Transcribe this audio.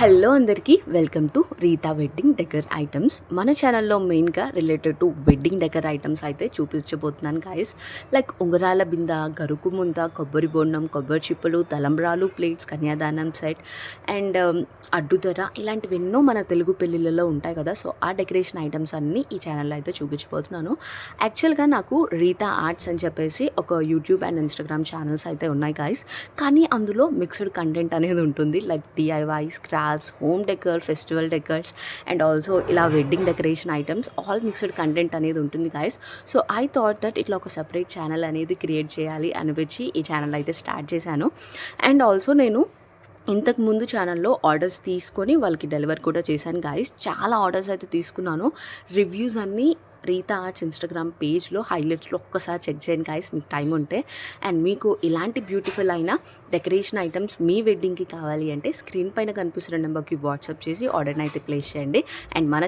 Hello అందరికీ welcome to Rita wedding decor items. మన ఛానల్లో మెయిన్గా related to wedding decor items అయితే చూపించబోతున్నాను గాయస్. లైక్ ఉంగరాల బింద, గరుకు ముంద, కొబ్బరి బొండం, కొబ్బరి చిప్పలు, తలంబ్రాలు, ప్లేట్స్, కన్యాదానం సెట్ అండ్ అడ్డుదర, ఇలాంటివి ఎన్నో మన తెలుగు పెళ్ళిళ్ళలో ఉంటాయి కదా. సో ఆ డెకరేషన్ ఐటమ్స్ అన్నీ ఈ ఛానల్లో అయితే చూపించబోతున్నాను. యాక్చువల్గా నాకు రీతా ఆర్ట్స్ అని చెప్పేసి ఒక యూట్యూబ్ అండ్ ఇన్స్టాగ్రామ్ ఛానల్స్ అయితే ఉన్నాయి గాయస్. కానీ అందులో మిక్స్డ్ కంటెంట్ అనేది ఉంటుంది. Like DIY, crafts, home decor, festival decors and also ఇలా wedding decoration items, all mixed content అనేది ఉంటుంది guys. So I thought that ఇట్లా ఒక సెపరేట్ ఛానల్ అనేది క్రియేట్ చేయాలి అనిపించి ఈ ఛానల్ అయితే స్టార్ట్ చేశాను. అండ్ ఆల్సో నేను ఇంతకు ముందు ఛానల్లో ఆర్డర్స్ తీసుకొని వాళ్ళకి డెలివర్ కూడా చేశాను గాయస్. చాలా ఆర్డర్స్ అయితే తీసుకున్నాను. రివ్యూస్ అన్నీ రీతా ఆర్ట్స్ ఇన్స్టాగ్రామ్ పేజ్లో హైలైట్స్లో ఒక్కసారి చెక్ చేయండి గాయస్, మీకు టైం ఉంటే. అండ్ మీకు ఇలాంటి బ్యూటిఫుల్ అయిన డెకరేషన్ ఐటమ్స్ మీ వెడ్డింగ్కి కావాలి అంటే స్క్రీన్ పైన కనిపిస్తున్న నెంబర్కి వాట్సాప్ చేసి ఆర్డర్ని అయితే ప్లేస్ చేయండి. అండ్ మన